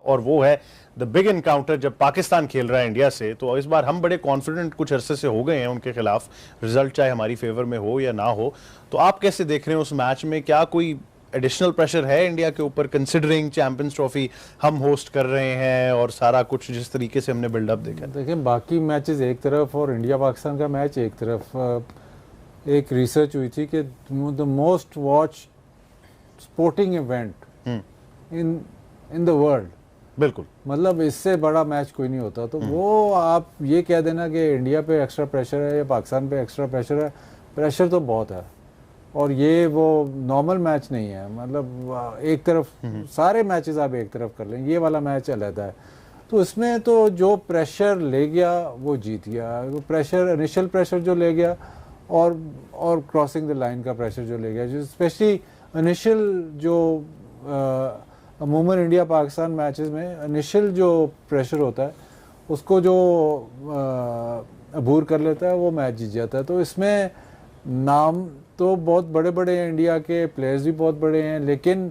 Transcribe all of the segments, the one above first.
और वो है द बिग एनकाउंटर जब पाकिस्तान खेल रहा है इंडिया से। तो इस बार हम बड़े कॉन्फिडेंट कुछ अरसे से हो गए हैं उनके खिलाफ, रिजल्ट चाहे हमारी फेवर में हो या ना हो। तो आप कैसे देख रहे हैं उस मैच में, क्या कोई एडिशनल प्रेशर है इंडिया के ऊपर, कंसिडरिंग चैंपियंस ट्रॉफी हम होस्ट कर रहे हैं और सारा कुछ जिस तरीके से हमने बिल्डअप देखा? देखिए, बाकी मैचेस एक तरफ और इंडिया पाकिस्तान का मैच एक तरफ। एक रिसर्च हुई थी कि the most watch sporting event in the world, बिल्कुल, मतलब इससे बड़ा मैच कोई नहीं होता। तो वो आप ये कह देना कि इंडिया पे एक्स्ट्रा प्रेशर है या पाकिस्तान पे एक्स्ट्रा प्रेशर है, प्रेशर तो बहुत है। और ये वो नॉर्मल मैच नहीं है, मतलब एक तरफ सारे मैचेस आप एक तरफ कर लें, ये वाला मैच अलग है। तो इसमें तो जो प्रेशर ले गया वो जीत गया। वो प्रेशर, इनिशियल प्रेशर जो ले गया और क्रॉसिंग द लाइन का प्रेशर जो ले गया, जो स्पेशली इनिशियल जो अमूमन इंडिया पाकिस्तान मैचेस में इनिशियल जो प्रेशर होता है उसको जो अबूर कर लेता है वो मैच जीत जाता है। तो इसमें नाम तो बहुत बड़े बड़े हैं, इंडिया के प्लेयर्स भी बहुत बड़े हैं, लेकिन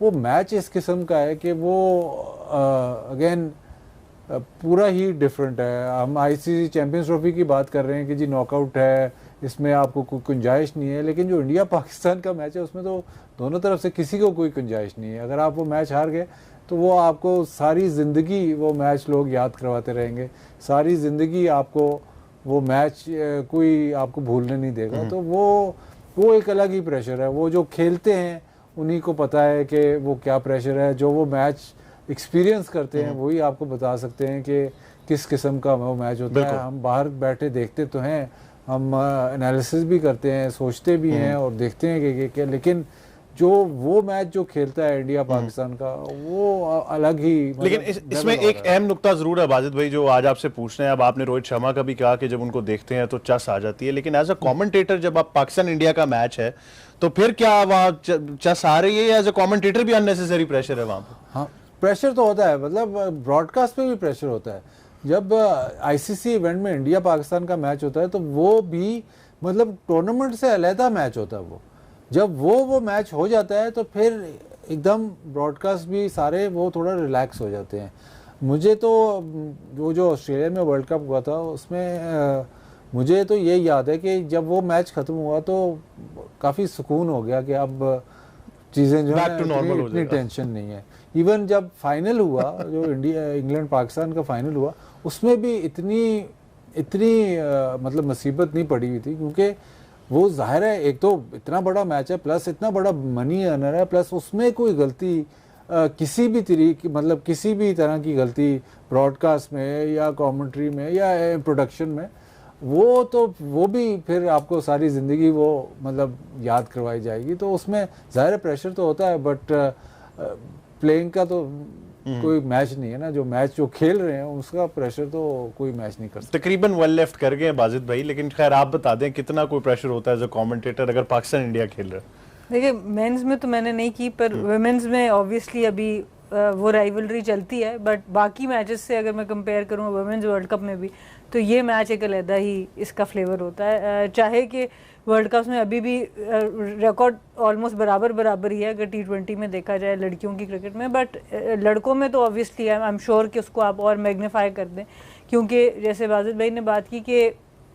वो मैच इस किस्म का है कि वो अगेन पूरा ही डिफरेंट है। हम आईसीसी चैंपियंस ट्रॉफी की बात कर रहे हैं कि जी नॉकआउट है, इसमें आपको कोई गुंजाइश नहीं है, लेकिन जो इंडिया पाकिस्तान का मैच है उसमें तो दोनों तरफ से किसी को कोई गुंजाइश नहीं है। अगर आप वो मैच हार गए तो वो आपको सारी ज़िंदगी वो मैच लोग याद करवाते रहेंगे, सारी ज़िंदगी आपको वो मैच कोई आपको भूलने नहीं देगा। तो वो एक अलग ही प्रेशर है। वो जो खेलते हैं उन्हीं को पता है कि वो क्या प्रेशर है, जो वो मैच एक्सपीरियंस करते हैं वही आपको बता सकते हैं कि किस किस्म का वो मैच होता है। हम बाहर बैठे देखते तो हैं, हम एनालिसिस भी करते हैं, सोचते भी हैं और देखते हैं कि लेकिन जो वो मैच जो खेलता है इंडिया पाकिस्तान का वो अलग ही। लेकिन इसमें एक अहम नुक्ता जरूर है बाजिद भाई जो आज आपसे पूछना है। अब आपने रोहित शर्मा का भी कहा कि जब उनको देखते हैं तो चस आ जाती है, लेकिन एज अ कमेंटेटर जब आप पाकिस्तान इंडिया का मैच है तो फिर क्या वहाँ चस आ रही है? एज अ कमेंटेटर भी अननेसेसरी प्रेशर है वहाँ पर? हाँ, प्रेशर तो होता है, मतलब ब्रॉडकास्ट पे भी प्रेशर होता है। जब आईसीसी इवेंट में इंडिया पाकिस्तान का मैच होता है तो वो भी मतलब टूर्नामेंट से अलहदा मैच होता है। वो जब वो मैच हो जाता है तो फिर एकदम ब्रॉडकास्ट भी सारे वो थोड़ा रिलैक्स हो जाते हैं। मुझे तो वो जो ऑस्ट्रेलिया में वर्ल्ड कप हुआ था उसमें मुझे तो ये याद है कि जब वो मैच ख़त्म हुआ तो काफ़ी सुकून हो गया कि अब चीज़ें जो है इतनी टेंशन नहीं है। इवन जब फाइनल हुआ, जो इंडिया इंग्लैंड पाकिस्तान का फाइनल हुआ, उसमें भी इतनी मतलब मुसीबत नहीं पड़ी हुई थी, क्योंकि वो जाहिर है एक तो इतना बड़ा मैच है, प्लस इतना बड़ा मनी अर्नर है, प्लस उसमें कोई गलती किसी भी तरीके मतलब किसी भी तरह की गलती ब्रॉडकास्ट में या कमेंट्री में या प्रोडक्शन में वो भी फिर आपको सारी ज़िंदगी वो मतलब याद करवाई जाएगी। तो उसमें ज़ाहिर प्रेशर तो होता है, बट प्लेइंग का तो कोई मैच नहीं है ना। जो मैच जो खेल रहे हैं उसका प्रेशर तो कोई मैच नहीं कर सकता। तकरीबन वेल लेफ्ट कर गए बाजिद भाई, लेकिन खैर आप बता दें कितना कोई प्रेशर होता है एज अ कमेंटेटर अगर पाकिस्तान इंडिया खेल रहा है? देखिए, मेंस में तो मैंने नहीं की, पर वुमेन्स में ऑब्वियसली अभी वो राइवलरी चलती है। बट बाकी मैचेस से अगर मैं कंपेयर करूँ वुमेन्स वर्ल्ड कप में भी, तो ये मैच एक अलहदा ही इसका फ्लेवर होता है। चाहे कि वर्ल्ड कप में अभी भी रिकॉर्ड ऑलमोस्ट बराबर ही है अगर T20 में देखा जाए लड़कियों की क्रिकेट में, बट लड़कों में तो ऑब्वियसली आई एम श्योर कि उसको आप और मैग्नीफाई कर दें, क्योंकि जैसे बाजिद भाई ने बात की कि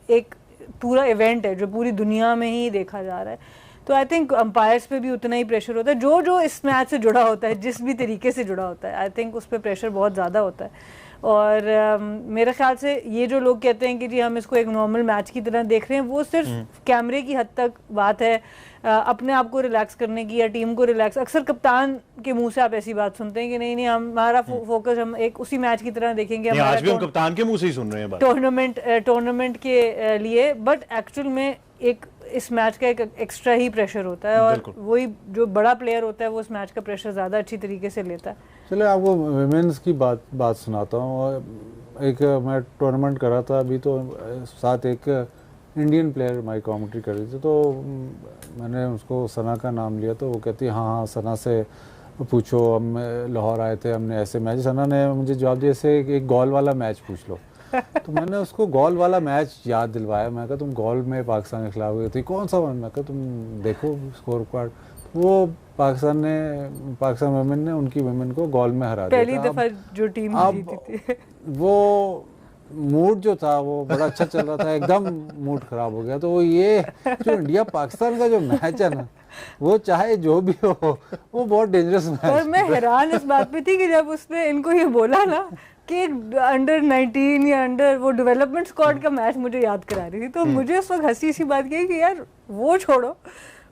एक पूरा इवेंट है जो पूरी दुनिया में ही देखा जा रहा है। तो आई थिंक अंपायर्स पे भी उतना ही प्रेशर होता है, जो इस मैच से जुड़ा होता है, जिस भी तरीके से जुड़ा होता है, आई थिंक उस पर प्रेशर बहुत ज़्यादा होता है। और मेरे ख्याल से ये जो लोग कहते हैं कि जी हम इसको एक नॉर्मल मैच की तरह देख रहे हैं, वो सिर्फ कैमरे की हद तक बात है, अपने आप को रिलैक्स करने की या टीम को रिलैक्स। अक्सर कप्तान के मुंह से आप ऐसी बात सुनते हैं कि नहीं हमारा फोकस हम एक उसी मैच की तरह देखेंगे। आज भी हम कप्तान के मुंह से ही सुन रहे हैं टूर्नामेंट के लिए, बट एक्चुअल में एक इस मैच का एक एक्स्ट्रा ही प्रेशर होता है, और वही जो बड़ा प्लेयर होता है वो इस मैच का प्रेशर ज़्यादा अच्छी तरीके से लेता है। चलो आपको वुमेन्स की बात सुनाता हूँ। एक मैं टूर्नामेंट कर रहा था अभी, तो साथ एक इंडियन प्लेयर माई कमेंट्री कर रही थी, तो मैंने उसको सना का नाम लिया, तो वो कहती हाँ सना से पूछो, हम लाहौर आए थे, हमने ऐसे मैच। सना ने मुझे जवाब दिया ऐसे एक गोल वाला मैच पूछ लो। तो मैंने उसको गोल वाला मैच याद दिलवाया। मैं कहा तुम गोल में पाकिस्तान के खिलाफ हुई थी, कौन सा? मैं कहा तुम देखो स्कोर कार्ड। वो पाकिस्तान वुमेन ने उनकी वुमेन को गोल में हरा दिया पहली दफा जो टीम जीती थी। वो मूड जो था वो बड़ा अच्छा चल रहा था, एकदम मूड खराब हो गया। तो वो ये जो इंडिया पाकिस्तान का जो मैच है ना, वो चाहे जो भी हो वो बहुत डेंजरस मैच। और मैं हैरान इस बात पे थी कि जब उसने इनको ये बोला ना कि अंडर 19 या अंडर वो डेवलपमेंट स्क्वाड का मैच मुझे याद करा रही थी, तो मुझे उस वक्त हंसी सी बात की कि यार वो छोड़ो,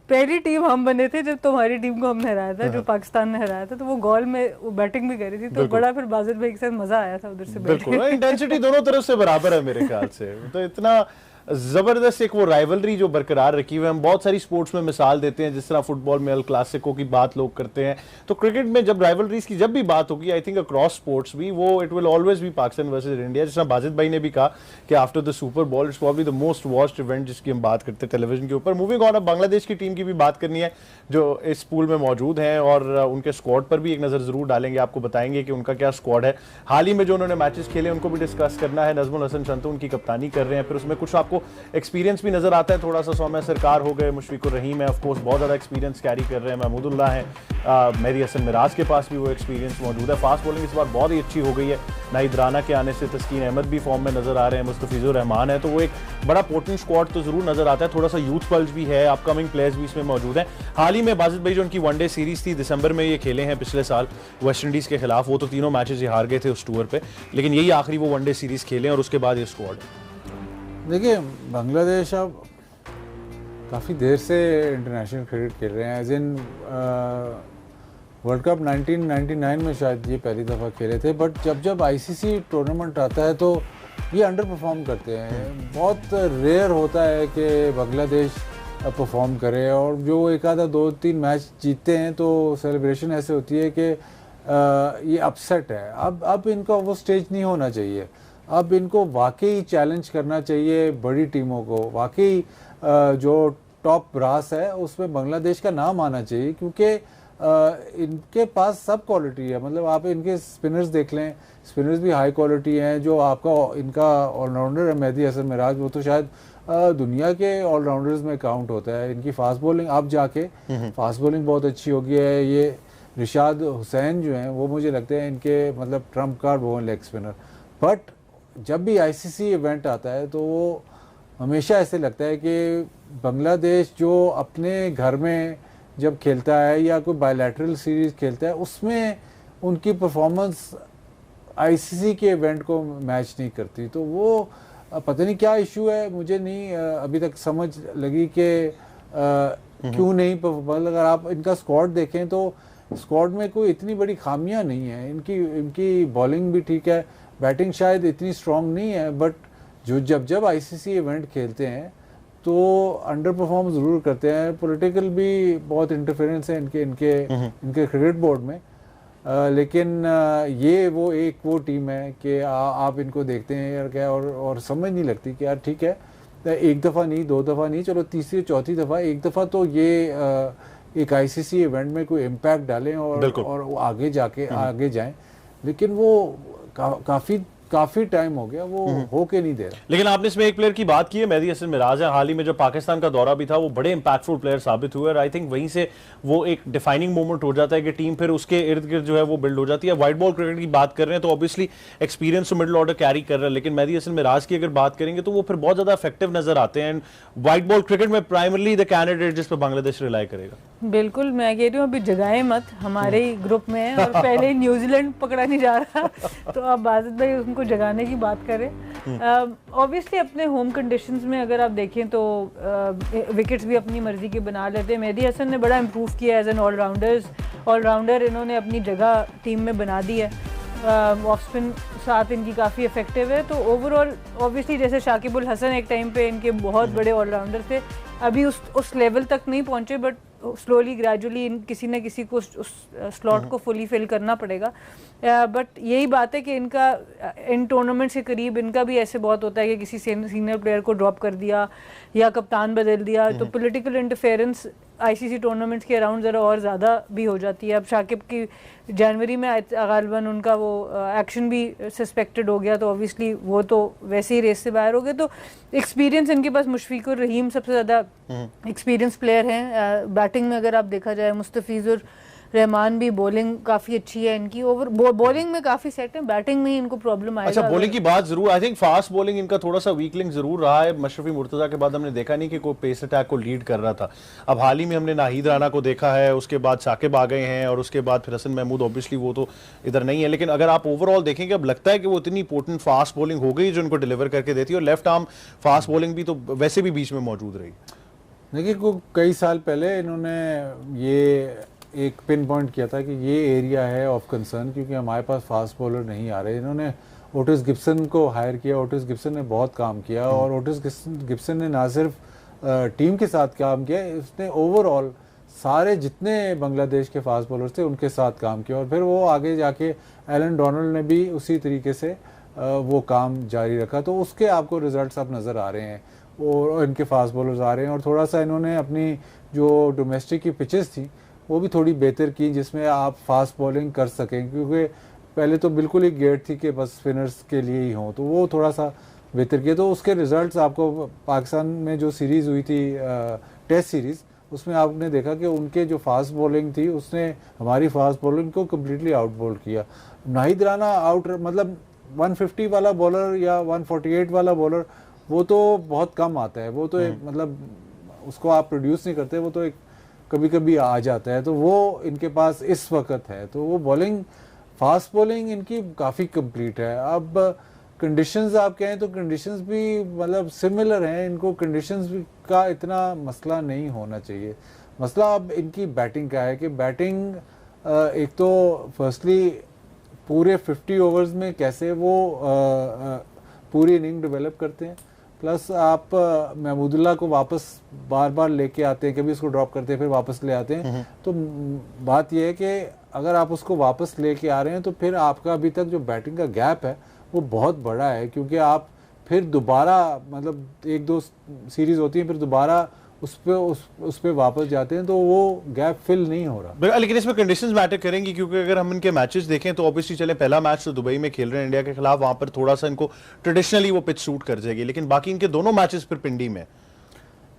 पहली टीम हम बने थे जब तुम्हारी टीम को हमने हराया था, जो पाकिस्तान ने हराया था, तो वो गोल में वो बैटिंग भी करी थी, तो बड़ा फिर बाजिद भाई के साथ मजा आया था उधर से। बिल्कुल, इंटेंसिटी दोनों तरफ से बराबर है मेरे ख्याल से। तो इतना जबरदस्त एक वो राइवलरी जो बरकरार रखी हुई है। हम बहुत सारी स्पोर्ट्स में मिसाल देते हैं, जिस तरह फुटबॉल में अल क्लासिको की बात लोग करते हैं, तो क्रिकेट में जब राइवलरीज की जब भी बात होगी, आई थिंक अक्रॉस स्पोर्ट्स भी, वो it will always be Pakistan versus India. जिस तरह बाजिद भाई ने भी कहा कि after the super ball it's probably the most watched event जिसकी हम बात करते हैं टेलीविजन के ऊपर। मूविंग ऑन, अब बांग्लादेश की टीम की भी बात करनी है जो इस पूल में मौजूद हैं, और उनके स्क्वाड पर भी एक नजर जरूर डालेंगे, आपको बताएंगे कि उनका क्या स्क्वाड है। हाल ही में जो उन्होंने मैचेस खेले उनको भी डिस्कस करना है। नजमुल हसन शंतु उनकी कप्तानी कर रहे हैं, फिर उसमें कुछ आपको एक्सपीरियंस भी नजर आता है थोड़ा सा। सौम्या सरकार हो गए, मुशफिकुर रहीम है, ऑफ कोर्स बहुत ज्यादा एक्सपीरियंस कैरी कर रहे हैं, महमूदुल्लाह है, मेहदी हसन मिराज के पास भी वो एक्सपीरियंस मौजूद है। फास्ट बॉलिंग इस बार बहुत ही अच्छी हो गई है, नाहिद राना के आने से तस्कीन अहमद भी फॉर्म में नजर आ रहे हैं, मुस्तफिजुर रहमान है, तो वो एक बड़ा पोर्टेंट स्क्वाड तो जरूर नजर आता है। थोड़ा सा यूथ पल्स भी है, अपकमिंग प्लेयर्स भी इसमें मौजूद हैं। हाल ही में बाजिद भाई जो उनकी वनडे सीरीज थी दिसंबर में ये खेले हैं पिछले साल वेस्ट इंडीज के खिलाफ, वो तो तीनों मैचेस ये हार गए थे उस टूर पे, लेकिन यही आखिरी वो वनडे सीरीज खेले और उसके बाद ये स्क्वाड है। देखिए बांग्लादेश अब काफ़ी देर से इंटरनेशनल क्रिकेट खेल रहे हैं, एज इन वर्ल्ड कप 1999 में शायद ये पहली दफ़ा खेले थे, बट जब आईसीसी टूर्नामेंट आता है तो ये अंडर परफॉर्म करते हैं। बहुत रेयर होता है कि बांग्लादेश परफॉर्म करे, और जो एक आधा 2-3 मैच जीतते हैं तो सेलिब्रेशन ऐसे होती है कि ये अपसेट है। अब इनका वो स्टेज नहीं होना चाहिए, अब इनको वाकई चैलेंज करना चाहिए बड़ी टीमों को। वाकई जो टॉप ब्रास है उसमें बांग्लादेश का नाम आना चाहिए, क्योंकि इनके पास सब क्वालिटी है। मतलब आप इनके स्पिनर्स देख लें, स्पिनर्स भी हाई क्वालिटी हैं। जो आपका इनका ऑलराउंडर है मेहदी हसन मिराज, वो तो शायद दुनिया के ऑलराउंडर्स में काउंट होता है। इनकी फास्ट बॉलिंग अब जाके फास्ट बॉलिंग बहुत अच्छी हो गई है। ये रिशाद हुसैन जो हैं वो मुझे लगता है इनके मतलब ट्रम्प कार्ड वो लेग स्पिनर। बट जब भी आईसीसी इवेंट आता है तो वो हमेशा ऐसे लगता है कि बांग्लादेश जो अपने घर में जब खेलता है या कोई बायलैटरल सीरीज खेलता है उसमें उनकी परफॉर्मेंस आईसीसी के इवेंट को मैच नहीं करती। तो वो पता नहीं क्या इशू है, मुझे नहीं अभी तक समझ लगी कि क्यों नहीं। मतलब अगर आप इनका स्क्वाड देखें तो स्क्वाड में कोई इतनी बड़ी खामियां नहीं है। इनकी बॉलिंग भी ठीक है, बैटिंग शायद इतनी स्ट्रांग नहीं है, बट जो जब आईसीसी इवेंट खेलते हैं तो अंडर परफॉर्म ज़रूर करते हैं। पॉलिटिकल भी बहुत इंटरफेरेंस है इनके क्रिकेट बोर्ड में, लेकिन ये वो टीम है कि आप इनको देखते हैं यार क्या, और समझ नहीं लगती कि यार ठीक है एक दफ़ा नहीं, 2 दफ़ा नहीं, चलो तीसरी चौथी दफ़ा, एक दफ़ा तो ये एक आईसीसी इवेंट में कोई इम्पैक्ट डालें और आगे जाएं। लेकिन वो काफी टाइम हो गया वो होके नहीं दे रहा। लेकिन आपने इसमें एक प्लेयर की बात की है, मेहदी हसन मिराज है। हाल ही में जब पाकिस्तान का दौरा भी था वो बड़े इंपैक्टफुल प्लेयर साबित हुए, और आई थिंक वहीं से वो एक डिफाइनिंग मोमेंट हो जाता है कि टीम फिर उसके इर्द गिर्द जो है वो बिल्ड हो जाती है। व्हाइट बॉल क्रिकेट की बात कर रहे हैं तो ऑब्वियसली एक्सपीरियंस तो मिडिल ऑर्डर कैरी कर रहा है, लेकिन मेहदी हसन मिराज की अगर बात करेंगे तो वो फिर बहुत ज्यादा इफेक्टिव नजर आते हैं। एंड व्हाइट बॉल क्रिकेट में प्राइमरली द कैंडिडेट जिस पर बांग्लादेश रिलाई करेगा। बिल्कुल, मैं कह रही हूँ अभी जगाए मत, हमारे ही ग्रुप में है और पहले न्यूजीलैंड पकड़ा नहीं जा रहा तो अब बाजिद भाई उनको जगाने की बात करें। ऑब्वियसली अपने होम कंडीशंस में अगर आप देखें तो विकेट्स भी अपनी मर्जी के बना लेते हैं। मेहदी हसन ने बड़ा इम्प्रूव किया एज एन ऑलराउंडर, इन्होंने अपनी जगह टीम में बना दी है। ऑफ स्पिन साथ इनकी काफ़ी इफेक्टिव है। तो ओवरऑल ऑब्वियसली जैसे शाकिब उल हसन एक टाइम पे इनके बहुत बड़े ऑलराउंडर थे, अभी उस लेवल तक नहीं पहुंचे, बट स्लोली ग्रेजुअली किसी न किसी को उस स्लॉट को फुली फिल करना पड़ेगा। बट यही बात है कि इनका इन टूर्नामेंट्स के करीब इनका भी ऐसे बहुत होता है कि किसी सीनियर प्लेयर को ड्रॉप कर दिया या कप्तान बदल दिया, तो पॉलिटिकल इंटरफेरेंस आईसीसी टूर्नामेंट्स के अराउंड ज़रा और ज़्यादा भी हो जाती है। अब शाकिब की जनवरी में गालिबन उनका वो एक्शन भी सस्पेक्टेड हो गया, तो ऑब्वियसली वो तो वैसे ही रेस से बाहर हो गए। तो एक्सपीरियंस इनके पास, मुशफिकुर रहीम सबसे ज़्यादा एक्सपीरियंस प्लेयर हैं। बैटिंग में अगर आप देखा जाए मुस्तफिजुर रहमान भी, बॉलिंग काफी अच्छी है इनकी, ओवर बॉलिंग में काफी सेट है, बैटिंग में ही इनको प्रॉब्लम आएगा। अच्छा, बॉलिंग की बात जरूर, आई थिंक फास्ट बॉलिंग इनका थोड़ा सा वीक लिंक जरूर रहा है। मशरफी मुर्तजा के बाद हमने देखा नहीं कि कोई पेस अटैक को लीड कर रहा था। अब हाल ही में हमने नाहिद राना को देखा है, उसके बाद साकिब आ गए हैं, और उसके बाद फिर हसन महमूद, ऑब्वियसली वो तो इधर नहीं है। लेकिन अगर आप ओवरऑल देखेंगे, अब लगता है कि वो इतनी इंपॉर्टेंट फास्ट बॉलिंग हो गई जो इनको डिलीवर करके देती है, और लेफ्ट आर्म फास्ट बॉलिंग भी तो वैसे भी बीच में मौजूद रही। देखिए, कई साल पहले इन्होंने ये एक पिन पॉइंट किया था कि ये एरिया है ऑफ कंसर्न, क्योंकि हमारे पास फास्ट बॉलर नहीं आ रहे। इन्होंने ओटिस गिब्सन को हायर किया, ओटिस गिब्सन ने बहुत काम किया, और ओटिस गिब्सन ने ना सिर्फ टीम के साथ काम किया, उसने ओवरऑल सारे जितने बांग्लादेश के फास्ट बॉलर थे उनके साथ काम किया, और फिर वो आगे जाके एलन डोनाल्ड ने भी उसी तरीके से वो काम जारी रखा। तो उसके आपको रिजल्ट्स अब नज़र आ रहे हैं, और इनके फास्ट बॉलर्स आ रहे हैं, और थोड़ा सा इन्होंने अपनी जो डोमेस्टिक की पिचेस थी वो भी थोड़ी बेहतर की, जिसमें आप फास्ट बॉलिंग कर सकें, क्योंकि पहले तो बिल्कुल ही गेट थी कि बस स्पिनर्स के लिए ही हों, तो वो थोड़ा सा बेहतर किया। तो उसके रिजल्ट्स आपको पाकिस्तान में जो सीरीज़ हुई थी टेस्ट सीरीज़, उसमें आपने देखा कि उनके जो फास्ट बॉलिंग थी उसने हमारी फास्ट बॉलिंग को कम्प्लीटली आउट बॉल्ड किया। नाहिद राना आउट, मतलब 150 वाला बॉलर या 148 वाला बॉलर वो तो बहुत कम आता है, वो तो मतलब उसको आप प्रोड्यूस नहीं करते, वो तो एक कभी कभी आ जाता है, तो वो इनके पास इस वक्त है। तो वो बॉलिंग, फास्ट बॉलिंग इनकी काफ़ी कंप्लीट है। अब कंडीशंस आप कहें तो कंडीशंस भी मतलब सिमिलर हैं, इनको कंडीशंस का इतना मसला नहीं होना चाहिए। मसला अब इनकी बैटिंग का है कि बैटिंग एक तो फर्स्टली पूरे 50 ओवर्स में कैसे वो पूरी इनिंग डेवलप करते हैं, प्लस आप महमूदुल्लाह को वापस बार बार लेके आते हैं, कभी उसको ड्रॉप करते हैं फिर वापस ले आते हैं। तो बात यह है कि अगर आप उसको वापस लेके आ रहे हैं तो फिर आपका अभी तक जो बैटिंग का गैप है वो बहुत बड़ा है, क्योंकि आप फिर दोबारा मतलब 1-2 सीरीज होती हैं, फिर दोबारा उस पे वापस जाते हैं, तो वो गैप फिल नहीं हो रहा। लेकिन इसमें कंडीशंस मैटर करेंगी, क्योंकि अगर हम इनके मैचेस देखें तो ऑब्वियसली चले पहला मैच तो दुबई में खेल रहे हैं इंडिया के खिलाफ, वहां पर थोड़ा सा इनको ट्रेडिशनली वो पिच सूट कर जाएगी, लेकिन बाकी इनके दोनों मैचेस फिर पिंडी में।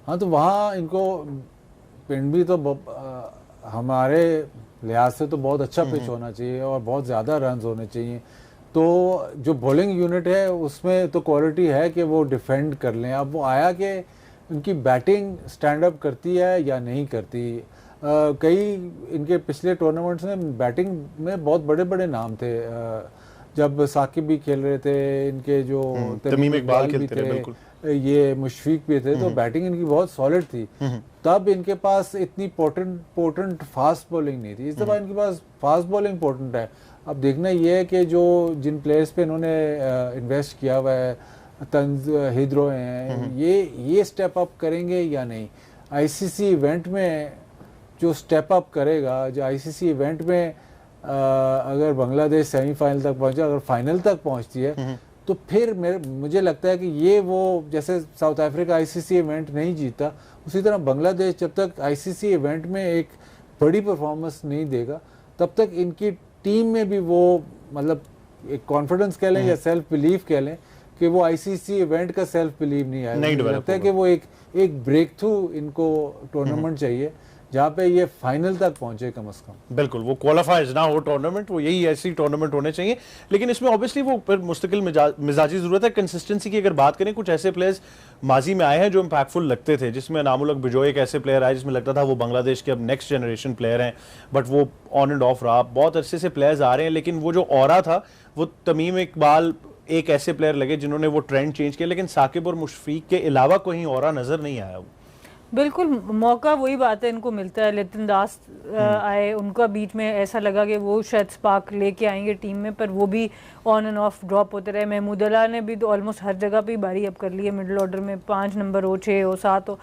हाँ, तो वहाँ इनको पिंडी तो हमारे लिहाज से तो बहुत अच्छा पिच होना चाहिए और बहुत ज़्यादा रन होने चाहिए। तो जो बॉलिंग यूनिट है उसमें तो क्वालिटी है कि वो डिफेंड कर लें। अब वो आया कि उनकी बैटिंग स्टैंड अप करती है या नहीं करती। कई इनके पिछले टूर्नामेंट्स में बैटिंग में बहुत बड़े बड़े नाम थे, जब साकिब भी खेल रहे थे, इनके जो तमीम इकबाल भी थे, ये मुशफिक भी थे, तो बैटिंग इनकी बहुत सॉलिड थी। तब इनके पास इतनी पोटेंट फास्ट बॉलिंग नहीं थी। इस दफ़ा इनके पास फास्ट बॉलिंग पोटेंट है। अब देखना ये है कि जो जिन प्लेयर्स पे इन्होंने इन्वेस्ट किया हुआ है, तंज हिद्रो हैं, ये स्टेप अप करेंगे या नहीं। आईसीसी इवेंट में जो स्टेप अप करेगा, जो आईसीसी इवेंट में अगर बांग्लादेश सेमीफाइनल तक पहुंचा, अगर फाइनल तक पहुंचती है, तो फिर मुझे लगता है कि ये वो जैसे साउथ अफ्रीका आईसीसी इवेंट नहीं जीता, उसी तरह बांग्लादेश जब तक आईसीसी इवेंट में एक बड़ी परफॉर्मेंस नहीं देगा, तब तक इनकी टीम में भी वो मतलब एक कॉन्फिडेंस कह लें या सेल्फ बिलीफ कह लें कि वो आईसीसी इवेंट का सेल्फ बिलीव नहीं आया। मुझे लगता है कि वो एक ब्रेक थ्रू इनको टूर्नामेंट चाहिए जहाँ पे ये फाइनल तक पहुंचे कम से कम। बिल्कुल, वो क्वालिफाइज ना हो टूर्नामेंट, वो यही ऐसी टूर्नामेंट होने चाहिए। लेकिन इसमें ऑब्वियसली वो फिर मुस्तकिल मिजाजी जरूरत है। कंसिस्टेंसी की अगर बात करें, कुछ ऐसे प्लेयर्स माजी में आए हैं जो इम्पैक्टफुल लगते थे, जिसमें नामुल हक बिजोय एक ऐसे प्लेयर आए जिसमें लगता था वो बांग्लादेश के अब नेक्स्ट जनरेशन प्लेयर हैं, बट वो ऑन एंड ऑफ रहा। बहुत अच्छे से प्लेयर्स आ रहे हैं, लेकिन वो जो ऑरा था वो तमीम इकबाल एक ऐसे प्लेयर लगे जिन्होंने वो ट्रेंड चेंज किया, लेकिन साकिब और मुशफीक के अलावा कोई और नजर नहीं आया। बिल्कुल, मौका वही बात है इनको मिलता है। लितिन दास आए, उनका बीच में ऐसा लगा कि वो शायद स्पार्क लेके आएंगे टीम में, पर वो भी ऑन एंड ऑफ ड्रॉप होते रहे। महमूदुल्लाह ने भी तो ऑलमोस्ट हर जगह पे बारी अब कर ली है, मिडिल ऑर्डर में 5 नंबर हो, 6 हो, 7 हो।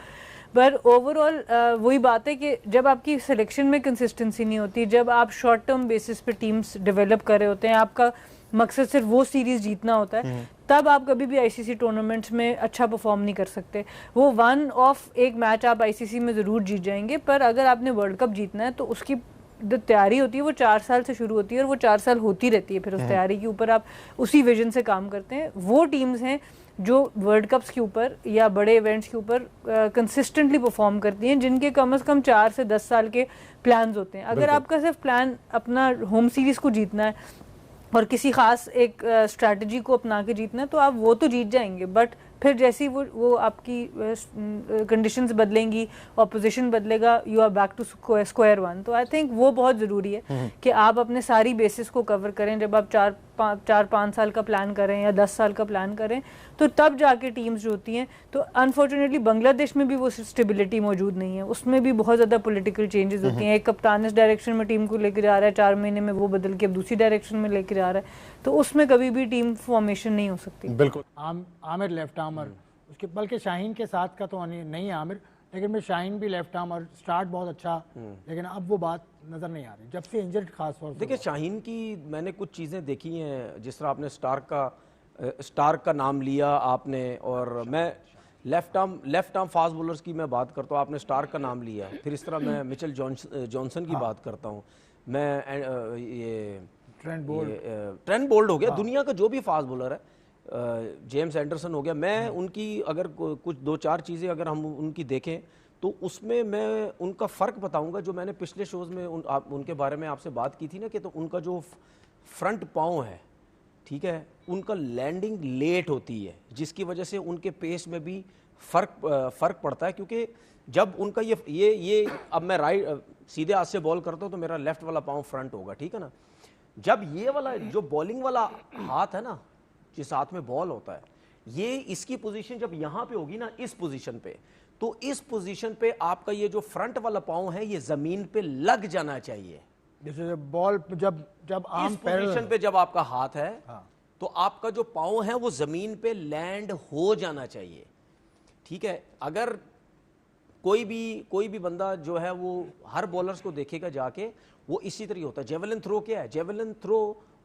पर ओवरऑल वही बात है कि जब आपकी सिलेक्शन में कंसिस्टेंसी नहीं होती, जब आप शॉर्ट टर्म बेसिस पे टीम्स डेवलप कर रहे होते हैं, आपका मकसद सिर्फ वो सीरीज जीतना होता है, तब आप कभी भी आईसीसी टूर्नामेंट्स में अच्छा परफॉर्म नहीं कर सकते। वो वन ऑफ एक मैच आप आईसीसी में ज़रूर जीत जाएंगे, पर अगर आपने वर्ल्ड कप जीतना है तो उसकी जो तैयारी होती है वो 4 साल से शुरू होती है और वो 4 साल होती रहती है। फिर उस तैयारी के ऊपर आप उसी विजन से काम करते हैं। वो टीम्स हैं जो वर्ल्ड कप्स के ऊपर या बड़े इवेंट्स के ऊपर कंसिस्टेंटली परफॉर्म करती हैं, जिनके कम से कम 4 से 10 साल के प्लान्स होते हैं। अगर आपका सिर्फ प्लान अपना होम सीरीज़ को जीतना है और किसी खास एक स्ट्रैटेजी को अपना के जीतना है तो आप वो तो जीत जाएंगे, बट फिर जैसे ही वो आपकी कंडीशंस बदलेंगी, ऑपोजिशन बदलेगा, you are back to square one. तो आई थिंक वो बहुत ज़रूरी है कि आप अपने सारी बेसिस को कवर करें। जब आप 4-5 साल का प्लान करें या 10 साल का प्लान करें तो तब जाके टीम्स जो होती हैं, तो अनफॉर्चुनेटली बांग्लादेश में भी वो स्टेबिलिटी मौजूद नहीं है, उसमें भी बहुत ज़्यादा पॉलिटिकल चेंजेस होती हैं। एक कप्तान इस डायरेक्शन में टीम को लेकर जा रहा है, 4 महीने में वो बदल के अब दूसरी डायरेक्शन में लेकर जा रहा है, तो उसमें कभी भी टीम फॉर्मेशन नहीं हो सकती। बिल्कुल। आमिर लेफ्ट आर्मर, उसके बल्कि शाहीन के साथ का तो नहीं है आमिर, लेकिन मैं शाहीन भी लेफ्ट आर्मर, स्टार्ट बहुत अच्छा, लेकिन अब वो बात नज़र नहीं आ रही जब से इंजर्ड खास तौर से। देखिए शाहीन की मैंने कुछ चीज़ें देखी हैं, जिस तरह आपने स्टार्क का नाम लिया आपने, और मैं लेफ्ट आर्म फास्ट बॉलर्स की मैं बात करता हूँ, आपने स्टार्क का नाम लिया, फिर इस तरह मैं मिचेल जॉनसन की बात करता हूँ, मैं ये ट्रेंट बोल्ट हो गया, दुनिया का जो भी फास्ट बॉलर है, जेम्स एंडरसन हो गया, मैं उनकी अगर कुछ 2-4 चीज़ें अगर हम उनकी देखें तो उसमें मैं उनका फ़र्क बताऊंगा, जो मैंने पिछले शोज़ में उनके बारे में आपसे बात की थी ना, कि तो उनका जो फ्रंट पाँव है, ठीक है, उनका लैंडिंग लेट होती है, जिसकी वजह से उनके पेस में भी फ़र्क पड़ता है, क्योंकि जब उनका ये अब मैं सीधे हाथ से बॉल करता हूँ तो मेरा लेफ्ट वाला पाँव फ्रंट होगा, ठीक है ना। जब ये वाला जो बॉलिंग वाला हाथ है ना, जिस हाथ में बॉल होता है, ये इसकी पोजीशन जब यहाँ पे होगी ना, इस पोजीशन पे, तो इस पोजीशन पे आपका ये जो फ्रंट वाला पाँव है ये जमीन पे लग जाना चाहिए। जैसे बॉल जब आम इस पोजीशन पे जब आपका हाथ है, हाँ, तो आपका जो पाँव है वो जमीन पे लैंड हो जाना चाहिए, ठीक है। अगर कोई भी बंदा जो है वो हर बॉलर्स को देखेगा जाके, वो इसी तरह होता है। जेवलिन थ्रो क्या है? जेवलिन थ्रो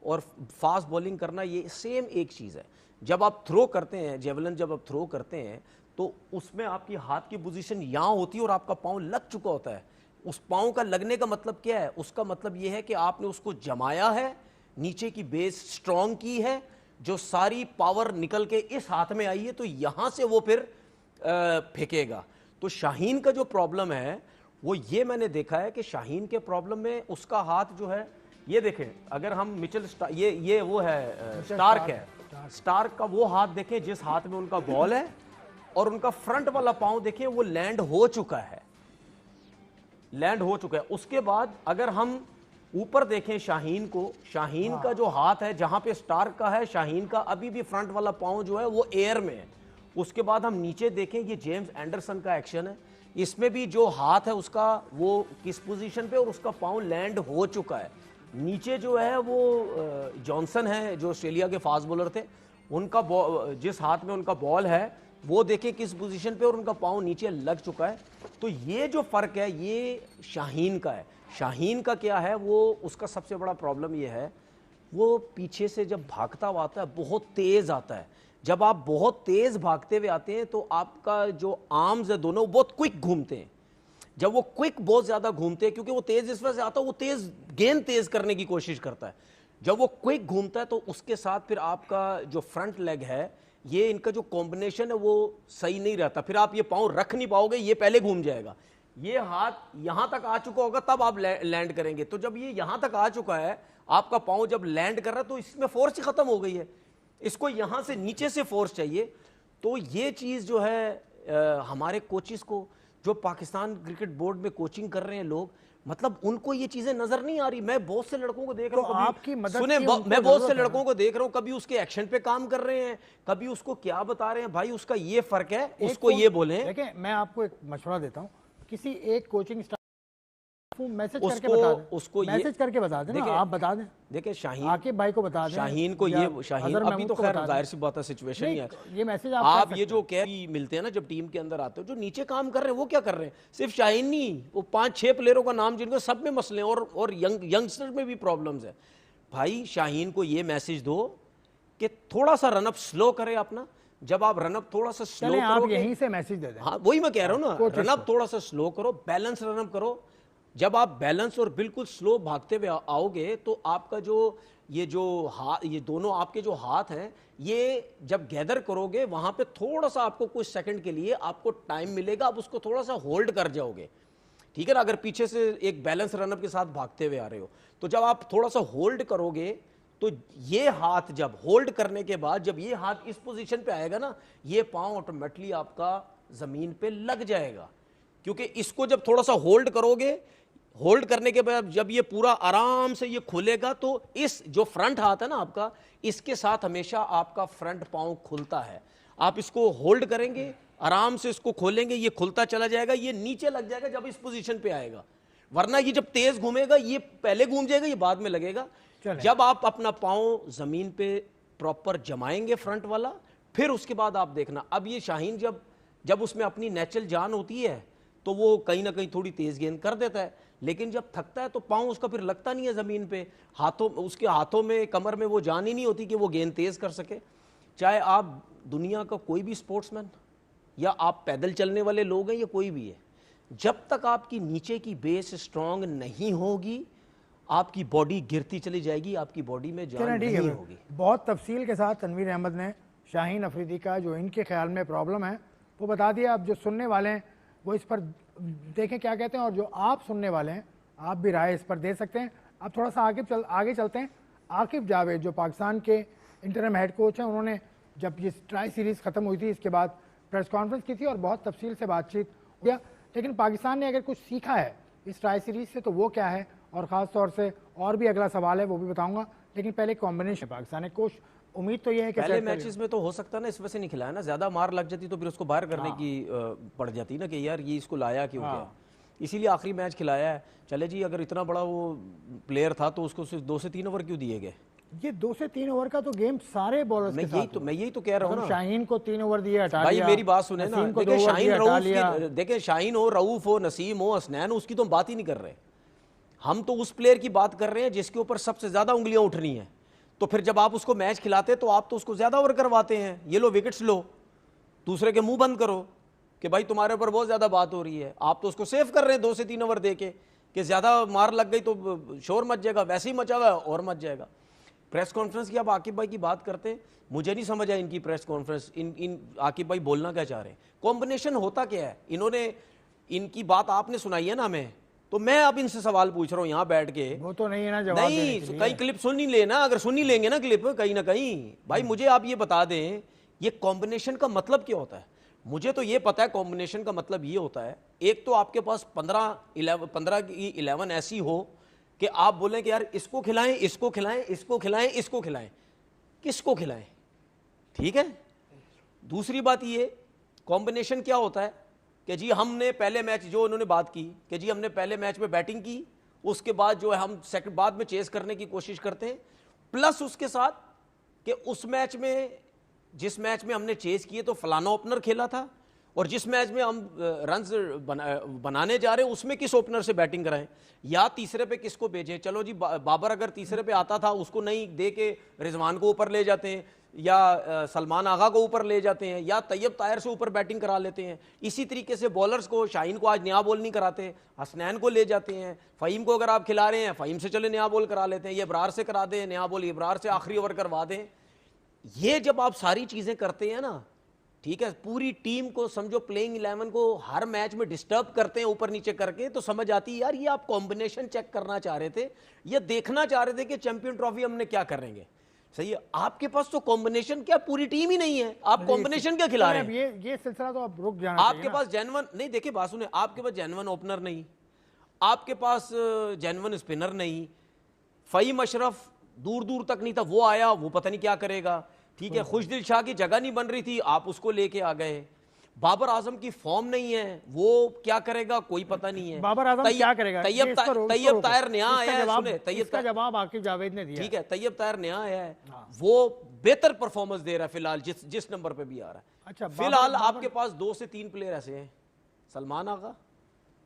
और फास्ट बॉलिंग करना ये सेम एक चीज़ है। जब आप थ्रो करते हैं जेवलिन, जब आप थ्रो करते हैं तो उसमें आपकी हाथ की पोजीशन यहाँ होती है और आपका पाँव लग चुका होता है। उस पाँव का लगने का मतलब क्या है? उसका मतलब ये है कि आपने उसको जमाया है, नीचे की बेस स्ट्रॉन्ग की है, जो सारी पावर निकल के इस हाथ में आई है, तो यहाँ से वो फिर फेंकेगा। तो शाहीन का जो प्रॉब्लम है वो ये मैंने देखा है कि शाहीन के प्रॉब्लम में उसका हाथ जो है, ये देखें, अगर हम मिचेल ये वो है स्टार्क है, स्टार्क का वो हाथ देखें जिस हाथ में उनका बॉल है, और उनका फ्रंट वाला पाँव देखें वो लैंड हो चुका है, लैंड हो चुका है। उसके बाद अगर हम ऊपर देखें शाहीन को, शाहीन का जो हाथ है जहां पे स्टार्क का है, शाहीन का अभी भी फ्रंट वाला पाँव जो है वो एयर में है। उसके बाद हम नीचे देखें, ये जेम्स एंडरसन का एक्शन है, इसमें भी जो हाथ है उसका वो किस पोजीशन पे, और उसका पाँव लैंड हो चुका है। नीचे जो है वो जॉनसन है जो ऑस्ट्रेलिया के फास्ट बॉलर थे, उनका जिस हाथ में उनका बॉल है वो देखें किस पोजीशन पे, और उनका पाँव नीचे लग चुका है। तो ये जो फर्क है ये शाहीन का है। शाहीन का क्या है, वो उसका सबसे बड़ा प्रॉब्लम ये है, वो पीछे से जब भागता हुआ आता है बहुत तेज आता है। जब आप बहुत तेज भागते हुए आते हैं तो आपका जो आर्म्स है दोनों बहुत क्विक घूमते हैं। जब वो क्विक बहुत ज्यादा घूमते हैं, क्योंकि वो तेज इस वजह से आता है, वो तेज गेंद तेज करने की कोशिश करता है। जब वो क्विक घूमता है तो उसके साथ फिर आपका जो फ्रंट लेग है, ये इनका जो कॉम्बिनेशन है वो सही नहीं रहता। फिर आप ये पाँव रख नहीं पाओगे, ये पहले घूम जाएगा। ये हाथ यहां तक आ चुका होगा तब आप लैंड करेंगे। तो जब ये यहां तक आ चुका है, आपका पाँव जब लैंड कर रहा है तो इसमें फोर्स ही खत्म हो गई है, इसको यहां से नीचे से फोर्स चाहिए। तो ये चीज जो है हमारे कोचिस को, जो पाकिस्तान क्रिकेट बोर्ड में कोचिंग कर रहे हैं लोग, मतलब उनको ये चीजें नजर नहीं आ रही। मैं बहुत से लड़कों को देख रहा हूँ, आपकी मदद सुने, मैं बहुत से लड़कों को देख रहा हूँ, कभी उसके एक्शन पे काम कर रहे हैं, कभी उसको क्या बता रहे हैं, भाई उसका ये फर्क है, उसको ये बोले। देखें, मैं आपको एक मशवरा देता हूँ, किसी एक कोचिंग स्टाफ मैसेज करके बता दें, उसको मैसेज करके बता दें ना, आप बता दें। देखिए शाहीन, आकिब भाई को बता दें, शाहीन को ये, शाहीन अभी तो खैर जाहिर सी बात है सिचुएशन ही है, ये मैसेज आप ये जो कह मिलते हैं ना जब टीम के अंदर आते हो, जो नीचे काम कर रहे हैं वो क्या कर रहे हैं? सिर्फ शाहीन नहीं, वो 5-6 प्लेयरों का नाम जिनको सब में मसले और यंगस्टर्स में भी प्रॉब्लम्स है। भाई शाहीन को ये मैसेज दो कि थोड़ा सा रनअप स्लो करें अपना। जब आप रनअप थोड़ा सा स्लो चलें, आप करोगे, यहीं से मैसेज दे दें। हाँ वही मैं कह रहा हूँ ना, कोचेस रनअप थोड़ा सा स्लो करो, बैलेंस रनअप करो। जब आप बैलेंस और बिल्कुल स्लो भागते हुए आओगे तो आपका जो ये दोनों आपके जो हाथ हैं, ये जब गैदर करोगे वहां पे थोड़ा सा आपको कुछ सेकंड के लिए आपको टाइम मिलेगा, आप उसको थोड़ा सा होल्ड कर जाओगे, ठीक है ना। अगर पीछे से एक बैलेंस रनअप के साथ भागते हुए आ रहे हो तो जब आप थोड़ा सा होल्ड करोगे तो ये हाथ जब होल्ड करने के बाद जब ये हाथ इस पोजीशन पे आएगा ना, ये पांव ऑटोमेटिकली आपका जमीन पे लग जाएगा। क्योंकि इसको जब थोड़ा सा होल्ड करोगे, होल्ड करने के बाद जब ये पूरा आराम से ये खुलेगा तो इस जो फ्रंट हाथ है ना आपका, इसके साथ हमेशा आपका फ्रंट पांव खुलता है। आप इसको होल्ड करेंगे, आराम से इसको खोलेंगे, ये खुलता चला जाएगा, ये नीचे लग जाएगा जब इस पोजीशन पे आएगा। वरना ये जब तेज घूमेगा, ये पहले घूम जाएगा, ये बाद में लगेगा। जब आप अपना पांव जमीन पे प्रॉपर जमाएंगे फ्रंट वाला, फिर उसके बाद आप देखना। अब ये शाहीन जब उसमें अपनी नेचुरल जान होती है तो वो कहीं ना कहीं थोड़ी तेज गेंद कर देता है, लेकिन जब थकता है तो पांव उसका फिर लगता नहीं है जमीन पे। उसके हाथों में, कमर में वो जान ही नहीं होती कि वो गेंद तेज कर सके। चाहे आप दुनिया का कोई भी स्पोर्ट्समैन या आप पैदल चलने वाले लोग हैं या कोई भी है, जब तक आपकी नीचे की बेस स्ट्रांग नहीं होगी आपकी बॉडी गिरती चली जाएगी, आपकी बॉडी में जान नहीं होगी। बहुत तफसील के साथ तनवीर अहमद ने शाहीन अफरीदी का जो इनके ख्याल में प्रॉब्लम है वो बता दिया। अब जो सुनने वाले हैं वो इस पर देखें क्या कहते हैं, और जो आप सुनने वाले हैं आप भी राय इस पर दे सकते हैं। अब थोड़ा सा आगे चलते हैं। आकिब जावेद जो पाकिस्तान के इंटरिम हेड कोच हैं, उन्होंने जब ये ट्राई सीरीज़ ख़त्म हुई थी इसके बाद प्रेस कॉन्फ्रेंस की थी और बहुत तफसील से बातचीत हो गया। लेकिन पाकिस्तान ने अगर कुछ सीखा है इस ट्राई सीरीज़ से तो वो क्या है, और ख़ास तौर से और भी अगला सवाल है वो भी बताऊंगा। लेकिन पहले कॉम्बिनेशन पाकिस्तान है, कोच उम्मीद तो ये है कि पहले मैचेस में तो हो सकता है ना इस वजह से नहीं खिलाया ना, ज्यादा मार लग जाती तो फिर उसको बाहर करने की पड़ जाती ना कि यार ये इसको लाया क्यों गया, इसीलिए आखिरी मैच खिलाया है। चले जी, अगर इतना बड़ा वो प्लेयर था तो उसको सिर्फ 2 से 3 ओवर क्यों दिए गए? ये 2 से 3 ओवर का तो गेम सारे बॉलर्स के साथ मैं यही तो कह रहा हूँ ना। शाहीन को 3 ओवर दिए, हटा भाई दिया। मेरी बात सुने ना, देखिए शाहीन रऊफ, देखिए शाहीन हो, रऊफ हो, नसीम हो, हसनैन हो, उसकी तो हम बात ही नहीं कर रहे। हम तो उस प्लेयर की बात कर रहे हैं जिसके ऊपर सबसे ज्यादा उंगलियां उठनी है। तो फिर जब आप उसको मैच खिलाते तो आप तो उसको ज्यादा ओवर करवाते हैं। ये लो विकेट्स लो, दूसरे के मुंह बंद करो कि भाई तुम्हारे ऊपर बहुत ज्यादा बात हो रही है। आप तो उसको सेव कर रहे हैं 2 से 3 ओवर दे के कि ज्यादा मार लग गई तो शोर मच जाएगा, वैसे ही मचा हुआ है और मच जाएगा। प्रेस कॉन्फ्रेंस की आप आकिब भाई की बात करते हैं, मुझे नहीं समझ आया इनकी प्रेस कॉन्फ्रेंस, इन आकिब भाई बोलना क्या चाह रहे हैं, कॉम्बिनेशन होता क्या है। इन्होंने इनकी बात आपने सुनाई है ना हमें, तो मैं अब इनसे सवाल पूछ रहा हूं यहां बैठ के। वो तो नहीं है ना जवाब देने के लिए। कई क्लिप सुन नहीं लेना, अगर सुन नहीं लेंगे ना क्लिप कहीं ना कहीं, भाई मुझे आप ये बता दें ये कॉम्बिनेशन का मतलब क्या होता है। मुझे तो ये पता है कॉम्बिनेशन का मतलब ये होता है, एक तो आपके पास 15 की 11 ऐसी हो कि आप बोलें कि यार इसको खिलाएं, इसको खिलाएं, इसको खिलाएं, इसको खिलाएं, किसको खिलाएं, ठीक है। दूसरी बात ये कॉम्बिनेशन क्या होता है कि जी हमने पहले मैच, जो उन्होंने बात की कि जी हमने पहले मैच में बैटिंग की, उसके बाद जो है हम सेकंड बाद में चेस करने की कोशिश करते हैं, प्लस उसके साथ कि उस मैच में जिस मैच में हमने चेस किए तो फलाना ओपनर खेला था, और जिस मैच में हम रन्स बनाने जा रहे हैं उसमें किस ओपनर से बैटिंग कराएं, या तीसरे पे किसको भेजें। चलो जी बाबर अगर तीसरे पे आता था उसको नहीं दे के रिजवान को ऊपर ले जाते हैं, या सलमान आगा को ऊपर ले जाते हैं, या तैयब तायर से ऊपर बैटिंग करा लेते हैं। इसी तरीके से बॉलर्स को, शाहीन को आज नया बॉल नहीं कराते, हसनैन को ले जाते हैं। फ़हीम को अगर आप खिला रहे हैं, फ़हीम से चले नया बॉल करा लेते हैं, ये इब्रार से करा दें नया बॉल, इब्रार से आखिरी ओवर करवा दें। ये जब आप सारी चीज़ें करते हैं ना, ठीक है, पूरी टीम को समझो, प्लेइंग 11 को हर मैच में डिस्टर्ब करते हैं ऊपर नीचे करके, तो समझ आती है यार ये आप कॉम्बिनेशन चेक करना चाह रहे थे, ये देखना चाह रहे थे कि चैंपियन ट्रॉफी हमने क्या करेंगे। सही है, आपके पास तो कॉम्बिनेशन क्या, पूरी टीम ही नहीं है, आप कॉम्बिनेशन क्या खिला रहे हैं। ये सिलसिला तो अब रुक जाना आपके पास जेन्युइन नहीं, देखिए बात सुने, आपके पास जेन्युइन ओपनर नहीं, आपके पास जेन्युइन स्पिनर नहीं, फ़हीम अशरफ दूर दूर तक नहीं था, वो आया, वो पता नहीं क्या करेगा, ठीक है। खुशदिल शाह की जगह नहीं बन रही थी, आप उसको लेके आ गए। बाबर आजम की फॉर्म नहीं है, वो क्या करेगा कोई पता नहीं है। बाबर आजम क्या करेगा? तैयब तायर नया आया है, सुने, तैयब का जवाब आकिब जावेद ने दिया, ठीक है, तैयब तायर नया आया है, वो बेहतर परफॉर्मेंस दे रहा है फिलहाल, जिस नंबर पे भी आ रहा है। अच्छा, फिलहाल आपके पास 2 से 3 प्लेयर ऐसे हैं, सलमान आगा,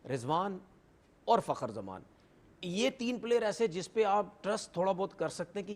रिजवान और फखर जमान, ये 3 प्लेयर ऐसे जिस पे आप ट्रस्ट थोड़ा बहुत कर सकते हैं कि